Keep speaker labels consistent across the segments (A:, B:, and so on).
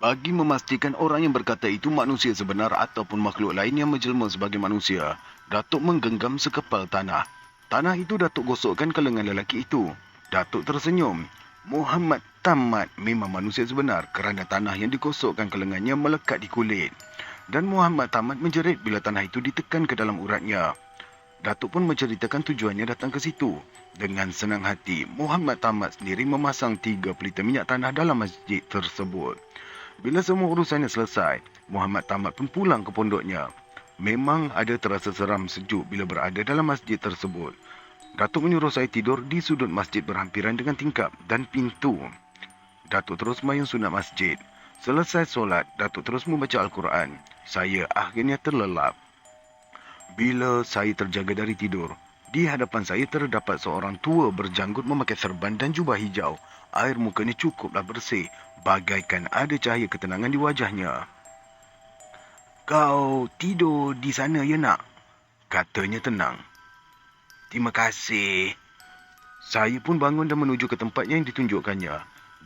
A: Bagi memastikan orang yang berkata itu manusia sebenar ataupun makhluk lain yang menjelma sebagai manusia, Datuk menggenggam sekepal tanah. Tanah itu Datuk gosokkan ke lengan lelaki itu. Datuk tersenyum. Muhammad tamat memang manusia sebenar kerana tanah yang digosokkan ke lengannya melekat di kulit. Dan Muhammad tamat menjerit bila tanah itu ditekan ke dalam uratnya. Datuk pun menceritakan tujuannya datang ke situ. Dengan senang hati, Muhammad tamat sendiri memasang 3 pelita minyak tanah dalam masjid tersebut. Bila semua urusannya selesai, Muhammad tamat pun pulang ke pondoknya. Memang ada terasa seram sejuk bila berada dalam masjid tersebut. Datuk menyuruh saya tidur di sudut masjid berhampiran dengan tingkap dan pintu. Datuk terus mayung sunat masjid. Selesai solat, Datuk terus membaca Al-Quran. Saya akhirnya terlelap. Bila saya terjaga dari tidur, di hadapan saya terdapat seorang tua berjanggut memakai serban dan jubah hijau. Air mukanya cukuplah bersih, bagaikan ada cahaya ketenangan di wajahnya. "Kau tidur di sana ya nak?" katanya tenang. "Terima kasih." Saya pun bangun dan menuju ke tempat yang ditunjukkannya.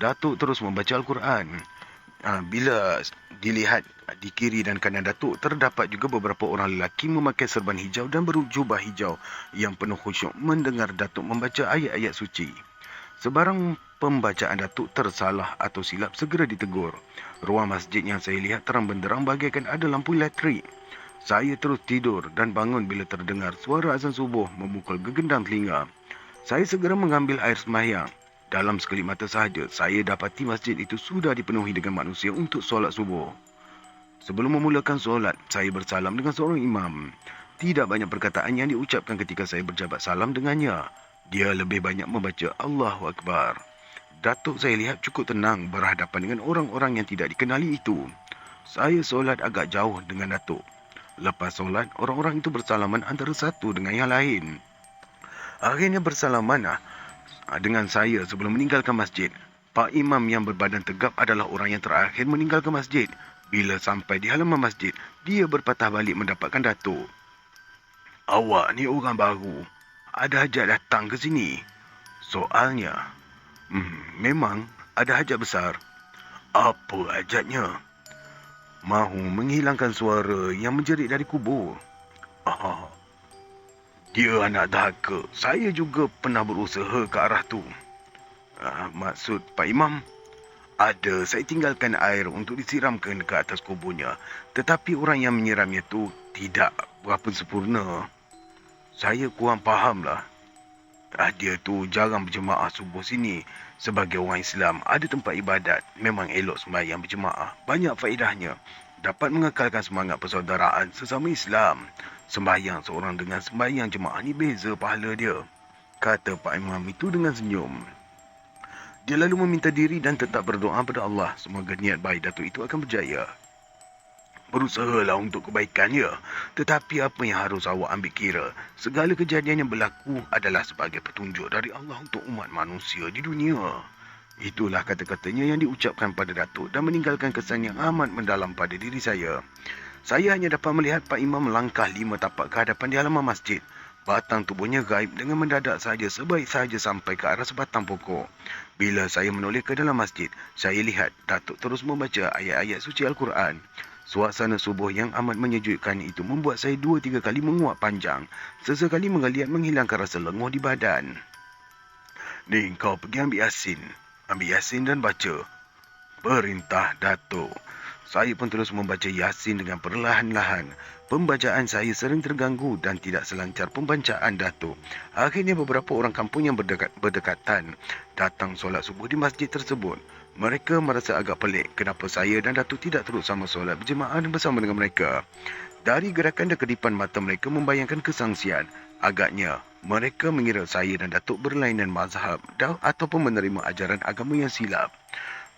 A: Datuk terus membaca Al-Quran. Bila dilihat di kiri dan kanan Datuk, terdapat juga beberapa orang lelaki memakai serban hijau dan berjubah hijau yang penuh khusyuk mendengar Datuk membaca ayat-ayat suci. Sebarang pembacaan Datuk tersalah atau silap segera ditegur. Ruang masjid yang saya lihat terang benderang bagaikan ada lampu elektrik. Saya terus tidur dan bangun bila terdengar suara azan subuh memukul gegendang telinga. Saya segera mengambil air sembahyang. Dalam sekelip mata sahaja, saya dapati masjid itu sudah dipenuhi dengan manusia untuk solat subuh. Sebelum memulakan solat, saya bersalam dengan seorang imam. Tidak banyak perkataan yang diucapkan ketika saya berjabat salam dengannya. Dia lebih banyak membaca Allahu Akbar. Datuk saya lihat cukup tenang berhadapan dengan orang-orang yang tidak dikenali itu. Saya solat agak jauh dengan Datuk. Lepas solat, orang-orang itu bersalaman antara satu dengan yang lain. Akhirnya bersalaman dengan saya sebelum meninggalkan masjid. Pak Imam yang berbadan tegap adalah orang yang terakhir meninggalkan masjid. Bila sampai di halaman masjid, dia berpatah balik mendapatkan Datuk. "Awak ni orang baru. Ada hajat datang ke sini?" Soalnya. Memang ada hajat besar." "Apa hajatnya?" "Mahu menghilangkan suara yang menjerit dari kubur." "Ah, dia anak dahaka. Saya juga pernah berusaha ke arah tu." Maksud Pak Imam? "Ada, saya tinggalkan air untuk disiramkan ke atas kuburnya. Tetapi orang yang menyiramnya tu tidak berapa sempurna." "Saya kurang fahamlah." Dia tu jarang berjemaah subuh sini. Sebagai orang Islam, ada tempat ibadat. Memang elok sembahyang berjemaah. Banyak faedahnya. Dapat mengekalkan semangat persaudaraan sesama Islam. Sembahyang seorang dengan sembahyang jemaah ni beza pahala dia," kata Pak Imam itu dengan senyum. Dia lalu meminta diri dan tetap berdoa pada Allah. Semoga niat baik Datuk itu akan berjaya. "Berusahalah untuk kebaikan ya. Tetapi apa yang harus awak ambil kira? Segala kejadian yang berlaku adalah sebagai petunjuk dari Allah untuk umat manusia di dunia." Itulah kata-katanya yang diucapkan pada Datuk dan meninggalkan kesan yang amat mendalam pada diri saya. Saya hanya dapat melihat Pak Imam melangkah 5 tapak ke hadapan di halaman masjid. Batang tubuhnya gaib dengan mendadak saja sebaik saja sampai ke arah sebatang pokok. Bila saya menoleh ke dalam masjid, saya lihat Datuk terus membaca ayat-ayat suci Al-Quran. Suasana subuh yang amat menyejukkan itu membuat saya 2-3 kali menguap panjang. Sesekali menggeliat menghilangkan rasa lenguh di badan. "Ni, kau pergi ambil Yasin. Ambil Yasin dan baca," perintah Datuk. Saya pun terus membaca Yasin dengan perlahan-lahan. Pembacaan saya sering terganggu dan tidak selancar pembacaan Datuk. Akhirnya beberapa orang kampung yang berdekatan datang solat subuh di masjid tersebut. Mereka merasa agak pelik kenapa saya dan Datuk tidak terus sama solat berjemaah bersama dengan mereka. Dari gerakan dan kedipan mata mereka membayangkan kesangsian. Agaknya mereka mengira saya dan Datuk berlainan mazhab ataupun menerima ajaran agama yang silap.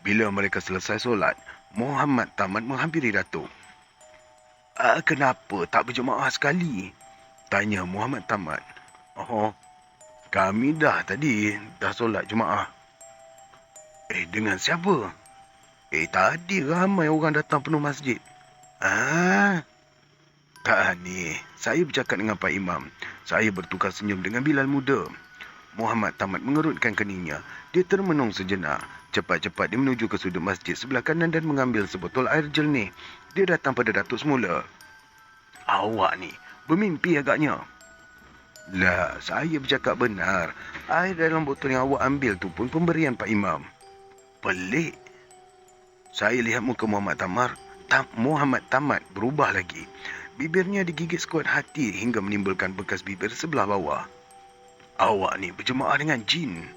A: Bila mereka selesai solat, Muhammad tamat menghampiri Datuk. "Kenapa tak berjemaah sekali?" tanya Muhammad tamat. "Oh, kami dah solat jemaah." Dengan siapa?" Tadi ramai orang datang penuh masjid." Tak ni, saya bercakap dengan Pak Imam. Saya bertukar senyum dengan Bilal muda. Muhammad tamat mengerutkan keningnya. Dia termenung sejenak. Cepat-cepat dia menuju ke sudut masjid sebelah kanan dan mengambil sebotol air jernih. Dia datang pada Datuk semula. Awak ni bermimpi agaknya. Lah, saya bercakap benar. Air dalam botol yang awak ambil tu pun pemberian Pak Imam. Pelik. Saya lihat muka Muhammad Tamat berubah lagi. Bibirnya digigit sekuat hati hingga menimbulkan bekas bibir sebelah bawah. Awak ni berjemaah dengan jin.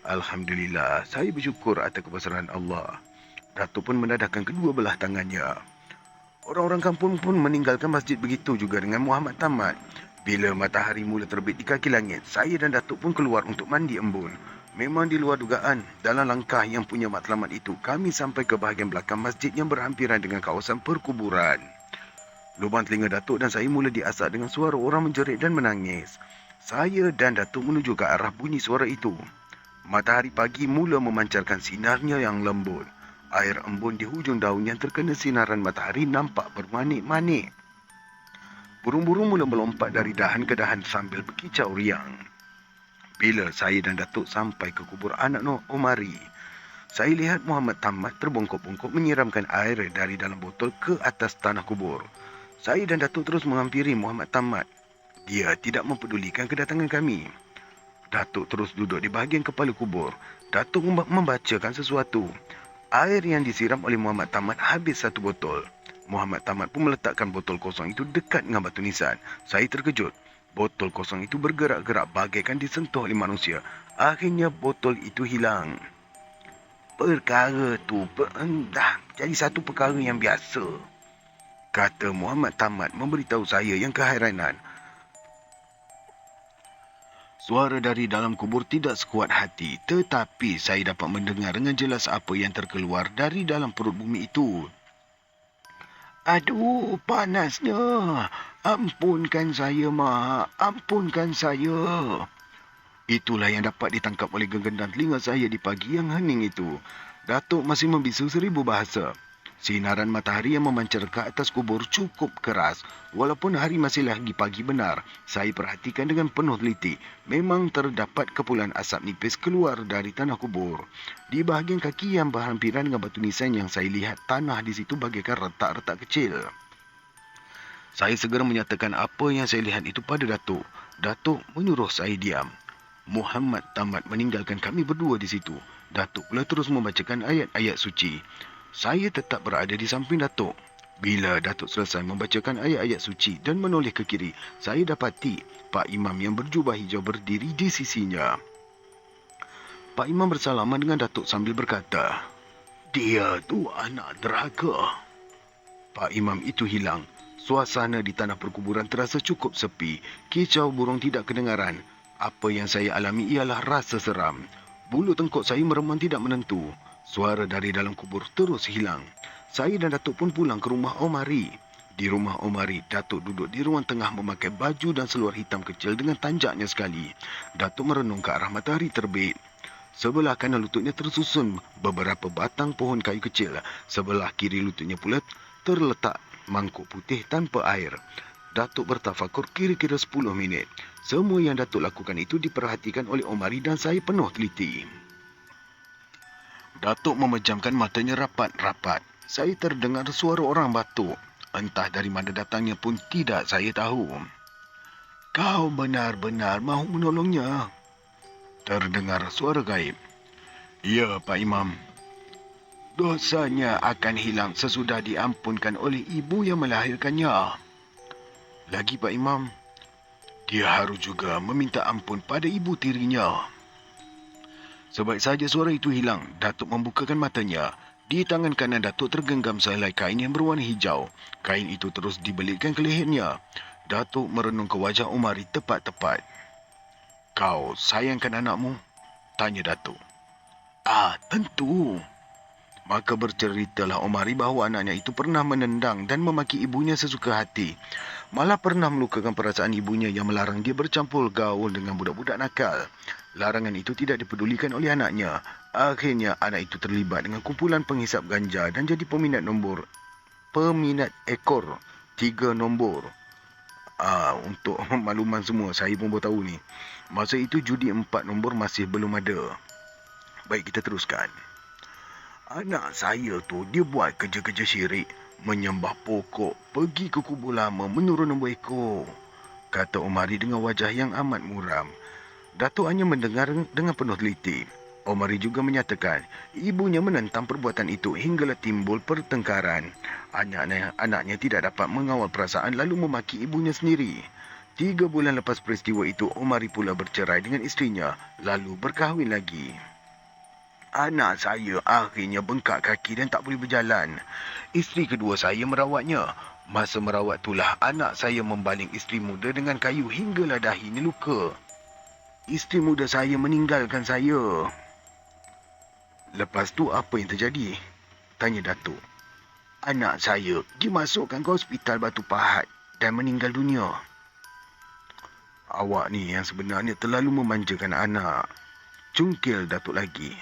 A: Alhamdulillah, saya bersyukur atas kebesaran Allah. Datuk pun mendadahkan kedua belah tangannya. Orang-orang kampung pun meninggalkan masjid, begitu juga dengan Muhammad Tamat. Bila matahari mula terbit di kaki langit, saya dan Datuk pun keluar untuk mandi embun. Memang di luar dugaan, dalam langkah yang punya matlamat itu, kami sampai ke bahagian belakang masjid yang berhampiran dengan kawasan perkuburan. Lubang telinga Datuk dan saya mula diasak dengan suara orang menjerit dan menangis. Saya dan Datuk menuju ke arah bunyi suara itu. Matahari pagi mula memancarkan sinarnya yang lembut. Air embun di hujung daun yang terkena sinaran matahari nampak bermanik-manik. Burung-burung mula melompat dari dahan ke dahan sambil berkicau riang. Bila saya dan Datuk sampai ke kubur anak Omari, saya lihat Muhammad Tamat terbongkok-bongkok menyiramkan air dari dalam botol ke atas tanah kubur. Saya dan Datuk terus menghampiri Muhammad Tamat. Dia tidak mempedulikan kedatangan kami. Datuk terus duduk di bahagian kepala kubur. Datuk membacakan sesuatu. Air yang disiram oleh Muhammad Tamat habis satu botol. Muhammad Tamat pun meletakkan botol kosong itu dekat dengan batu nisan. Saya terkejut. Botol kosong itu bergerak-gerak bagaikan disentuh oleh manusia. Akhirnya botol itu hilang. Perkara tu dah jadi satu perkara yang biasa, kata Muhammad Tamat memberitahu saya yang keheranan. Suara dari dalam kubur tidak sekuat hati, tetapi saya dapat mendengar dengan jelas apa yang terkeluar dari dalam perut bumi itu. Aduh, panasnya. Ampunkan saya, Mak. Ampunkan saya. Itulah yang dapat ditangkap oleh genggaman telinga saya di pagi yang hening itu. Datuk masih membisu 1000 bahasa. Sinaran matahari yang memancar ke atas kubur cukup keras. Walaupun hari masih lagi pagi benar, saya perhatikan dengan penuh teliti. Memang terdapat kepulan asap nipis keluar dari tanah kubur. Di bahagian kaki yang berhampiran dengan batu nisan yang saya lihat, tanah di situ bagaikan retak-retak kecil. Saya segera menyatakan apa yang saya lihat itu pada Datuk. Datuk menyuruh saya diam. Muhammad Tamat meninggalkan kami berdua di situ. Datuk pula terus membacakan ayat-ayat suci. Saya tetap berada di samping Datuk. Bila Datuk selesai membacakan ayat-ayat suci dan menoleh ke kiri, saya dapati Pak Imam yang berjubah hijau berdiri di sisinya. Pak Imam bersalaman dengan Datuk sambil berkata, "Dia tu anak derhaka." Pak Imam itu hilang. Suasana di tanah perkuburan terasa cukup sepi. Kicau burung tidak kedengaran. Apa yang saya alami ialah rasa seram. Bulu tengkuk saya meremang tidak menentu. Suara dari dalam kubur terus hilang. Saya dan Datuk pun pulang ke rumah Omari. Di rumah Omari, Datuk duduk di ruang tengah memakai baju dan seluar hitam kecil dengan tanjaknya sekali. Datuk merenung ke arah matahari terbit. Sebelah kanan lututnya tersusun beberapa batang pohon kayu kecil. Sebelah kiri lututnya pula terletak mangkuk putih tanpa air. Datuk bertafakur kira-kira 10 minit. Semua yang Datuk lakukan itu diperhatikan oleh Omari dan saya penuh teliti. Datuk memejamkan matanya rapat-rapat. Saya terdengar suara orang batuk. Entah dari mana datangnya pun tidak saya tahu. "Kau benar-benar mahu menolongnya?" terdengar suara gaib. "Ya, Pak Imam." "Dosanya akan hilang sesudah diampunkan oleh ibu yang melahirkannya." "Lagi, Pak Imam, dia harus juga meminta ampun pada ibu tirinya." Sebaik saja suara itu hilang, Datuk membukakan matanya. Di tangan kanan Datuk tergenggam sehelai kain yang berwarna hijau. Kain itu terus dibelitkan ke lehernya. Datuk merenung ke wajah Omari tepat-tepat. "Kau sayangkan anakmu?" tanya Datuk. Tentu." Maka berceritalah Omari bahawa anaknya itu pernah menendang dan memaki ibunya sesuka hati. Malah pernah melukakan perasaan ibunya yang melarang dia bercampur gaul dengan budak-budak nakal. Larangan itu tidak dipedulikan oleh anaknya. Akhirnya anak itu terlibat dengan kumpulan penghisap ganja dan jadi peminat ekor 3 nombor. Untuk makluman semua, saya pun baru tahu ni. Masa itu judi 4 nombor masih belum ada. Baik, kita teruskan. Anak saya tu, dia buat kerja-kerja syirik. Menyembah pokok, pergi ke kubur lama, menurun nombor ekor. Kata Omari dengan wajah yang amat muram. Datuk hanya mendengar dengan penuh teliti. Omari juga menyatakan, ibunya menentang perbuatan itu hinggalah timbul pertengkaran. Anaknya tidak dapat mengawal perasaan lalu memaki ibunya sendiri. 3 bulan lepas peristiwa itu, Omari pula bercerai dengan isterinya, lalu berkahwin lagi. Anak saya akhirnya bengkak kaki dan tak boleh berjalan. Isteri kedua saya merawatnya. Masa merawat itulah anak saya membaling isteri muda dengan kayu hinggalah dahinya luka. Isteri muda saya meninggalkan saya. Lepas tu apa yang terjadi? Tanya Datuk. Anak saya dimasukkan ke hospital Batu Pahat dan meninggal dunia. Awak ni yang sebenarnya terlalu memanjakan anak. Cungkil Datuk lagi.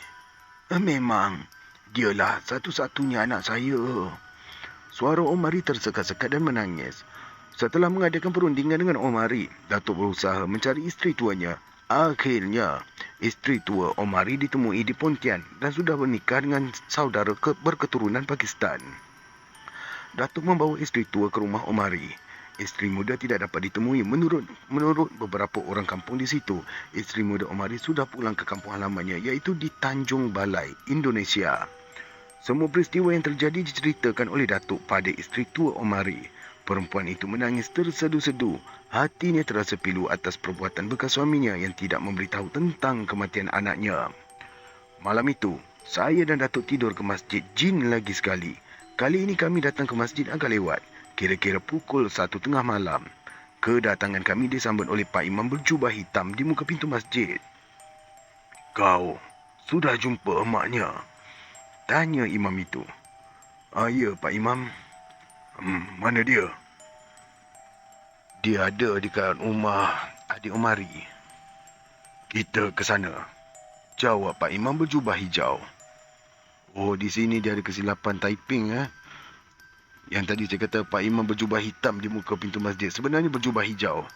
A: Memang, dialah satu-satunya anak saya. Suara Omari tersekat-sekat dan menangis. Setelah mengadakan perundingan dengan Omari, Datuk berusaha mencari isteri tuanya. Akhirnya, isteri tua Omari ditemui di Pontian dan sudah bernikah dengan saudara berketurunan Pakistan. Datuk membawa isteri tua ke rumah Omari. Isteri muda tidak dapat ditemui menurut beberapa orang kampung di situ. Isteri muda Omari sudah pulang ke kampung halamannya iaitu di Tanjung Balai, Indonesia. Semua peristiwa yang terjadi diceritakan oleh Datuk pada isteri tua Omari. Perempuan itu menangis tersedu-sedu. Hatinya terasa pilu atas perbuatan bekas suaminya yang tidak memberitahu tentang kematian anaknya. Malam itu, saya dan Datuk tidur ke masjid jin lagi sekali. Kali ini kami datang ke masjid agak lewat. Kira-kira pukul 1 tengah malam. Kedatangan kami disambut oleh Pak Imam berjubah hitam di muka pintu masjid. Kau sudah jumpa emaknya? Tanya imam itu. Ya, Pak Imam. Mana dia? Dia ada dekat rumah adik Omari. Kita ke sana. Jawab Pak Imam berjubah hijau. Oh, di sini dia ada kesilapan typing. Yang tadi saya kata Pak Imam berjubah hitam di muka pintu masjid. Sebenarnya berjubah hijau.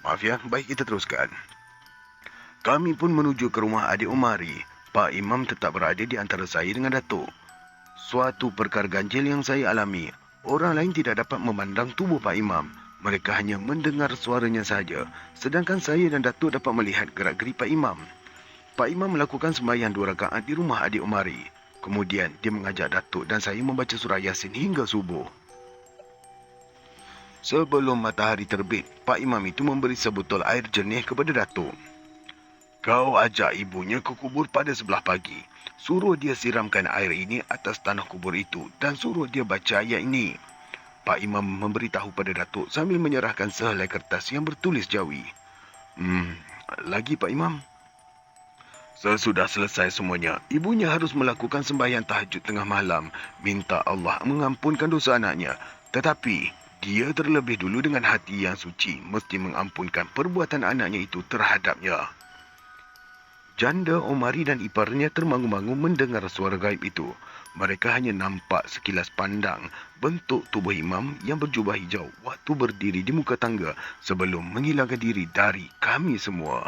A: Maaf ya, baik kita teruskan. Kami pun menuju ke rumah adik Omari. Pak Imam tetap berada di antara saya dengan Datuk. Suatu perkara ganjil yang saya alami. Orang lain tidak dapat memandang tubuh Pak Imam. Mereka hanya mendengar suaranya saja. Sedangkan saya dan Datuk dapat melihat gerak-gerik Pak Imam. Pak Imam melakukan sembahyang 2 rakaat di rumah adik Omari. Kemudian dia mengajak Datuk dan saya membaca surah Yasin hingga subuh. Sebelum matahari terbit, Pak Imam itu memberi sebotol air jernih kepada Datuk. Kau ajak ibunya ke kubur pada sebelah pagi. Suruh dia siramkan air ini atas tanah kubur itu dan suruh dia baca ayat ini. Pak Imam memberitahu pada Datuk sambil menyerahkan sehelai kertas yang bertulis Jawi. Lagi Pak Imam? Sesudah selesai semuanya, ibunya harus melakukan sembahyang tahajud tengah malam, minta Allah mengampunkan dosa anaknya. Tetapi, dia terlebih dulu dengan hati yang suci, mesti mengampunkan perbuatan anaknya itu terhadapnya. Janda Omari dan iparnya termangu-mangu mendengar suara gaib itu. Mereka hanya nampak sekilas pandang bentuk tubuh imam yang berjubah hijau waktu berdiri di muka tangga sebelum menghilangkan diri dari kami semua.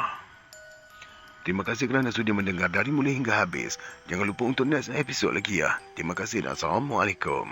A: Terima kasih kerana sudi mendengar dari mula hingga habis. Jangan lupa untuk next episode lagi ya. Terima kasih dan Assalamualaikum.